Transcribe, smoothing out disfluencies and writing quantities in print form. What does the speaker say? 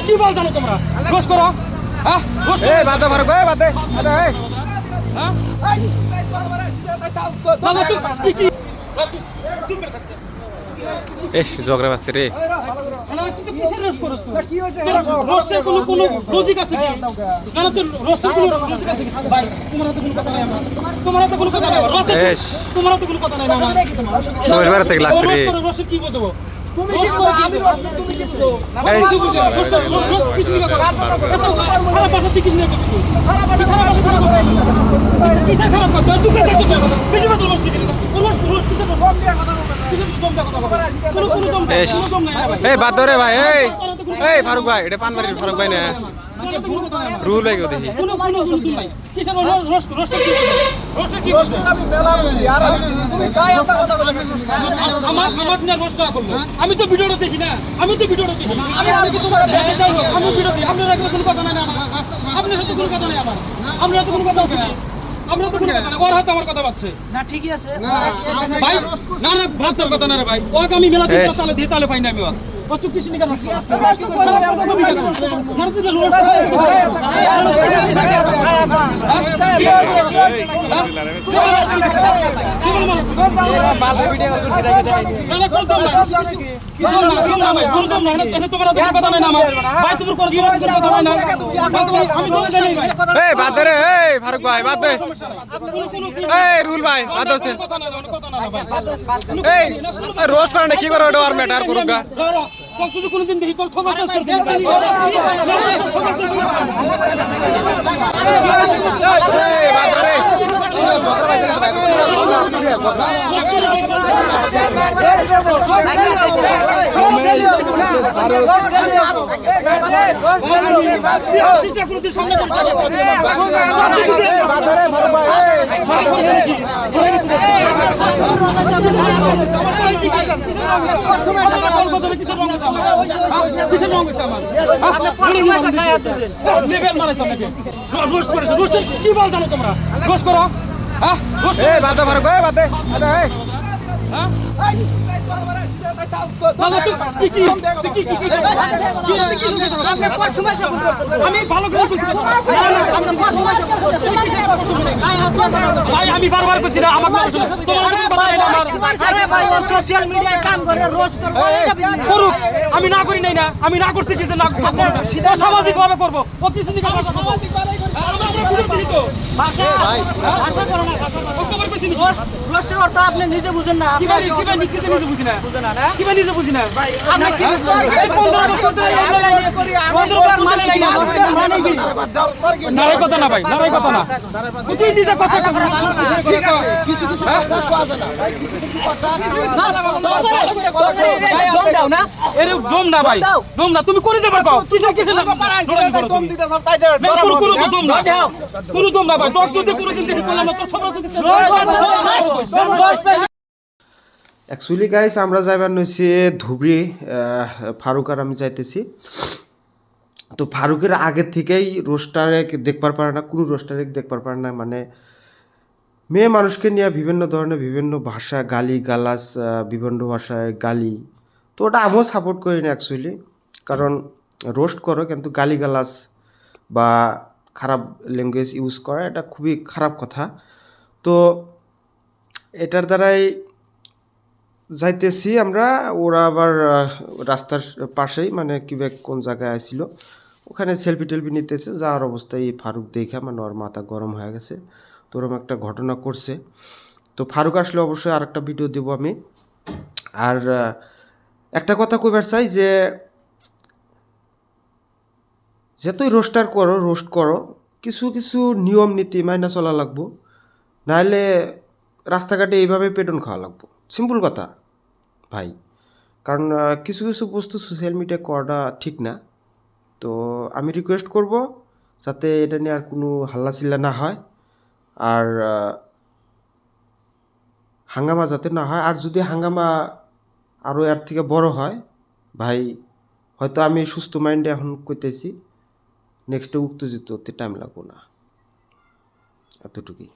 কি বল জানো তোমরা রোজ করো ঝগড়া পাচ্ছে রে থেকে লাগছে রে কি বলবো বাদ ধরে ভাই এই ফারুক ভাই এটা পানবাড়ির ফারুক ভাই না রুল ভাই কেউ দেখি আমি তো ভিডিওটা দেখি না আমি তো ভিডিওটা দেখি আমি ভিডিও দিই আপনার কোনো কথা নাই আপনার সাথে কোনো কথা নাই আমার আপনার তো কোনো কথা আছে আমরা তো কোনো কথা না ওর হয়তো আমার কথা পাচ্ছে না ঠিকই আছে ভাই না না ভাতর কথা না রে ভাই ওকে আমি মেলা দিতে তালে দিয়ে তালে পাই না আমি ও তো কিছু নিকা নষ্ট ফারুক ভাই বাদ দে রুল ভাই বাদ রোজ করে কি করে ওটা আর ম্যাটার করুক গা যদি কোনোদিন দেখি তোর খবর কি বল জানো তোমরা রোজ করো আমি বারবার করছি না সোশ্যাল মিডিয়ায় কাম করে রোজ করুক আমি না করি নাই না আমি না করছি কিছু না সামাজিক ভাবে করবো ও কিছু আপনি নিজে বুঝেন না নিজে বুঝি না নারাই কথা না ভাই নারাই কথা না নিজে কথা দম না ভাই দম না তুমি করে যাবে কিছু কিছু কোনো দম না ভাই অ্যাকচুয়ালি গাইস আমরা যাইবার নইছি ধুবড়ি ফারুক আর আমি যাইতেছি তো ফারুকের আগের থেকেই রোস্টারে দেখবার পারে না কোনো রোস্টারে দেখবার পারে না মানে মেয়ে মানুষকে নিয়ে বিভিন্ন ধরনের বিভিন্ন ভাষা গালি গালাস বিভিন্ন ভাষায় গালি তো ওটা আমিও সাপোর্ট করি না অ্যাকচুয়ালি কারণ রোস্ট করো কিন্তু গালি গালাস বা খারাপ ল্যাঙ্গুয়েজ ইউজ করা এটা খুবই খারাপ কথা তো এটার দ্বারাই যাইতেছি আমরা ওরা আবার রাস্তার পাশেই মানে কিবেক কোন জায়গায় আসছিল ওখানে সেলফি টেলফি নিতেছে যাওয়ার অবস্থায় ফারুক দেখা মানে ওর মাথা গরম হয়ে গেছে তো ওরকম একটা ঘটনা করছে তো ফারুক আসলে অবশ্যই আর একটা ভিডিও দেবো আমি আর একটা কথা কইবার চাই যে যতই রোস্টার করো রোস্ট করো কিছু কিছু নিয়ম নীতি মাইনা চলা লাগবো নাহলে রাস্তাঘাটে এইভাবে পেটন খাওয়া লাগবো সিম্পল কথা ভাই কারণ কিছু কিছু বস্তু সোশ্যাল মিডিয়া করাটা ঠিক না তো আমি রিকোয়েস্ট করব যাতে এটা নিয়ে আর কোনো হাল্লাচিল্লা না হয় আর হাঙ্গামা যাতে না হয় আর যদি হাঙ্গামা আরও এর থেকে বড় হয় ভাই হয়তো আমি সুস্থ মাইন্ডে এখন করতেছি নেক্সটে উত্তেজিত হতে টাইম লাগবো না এতটুকুই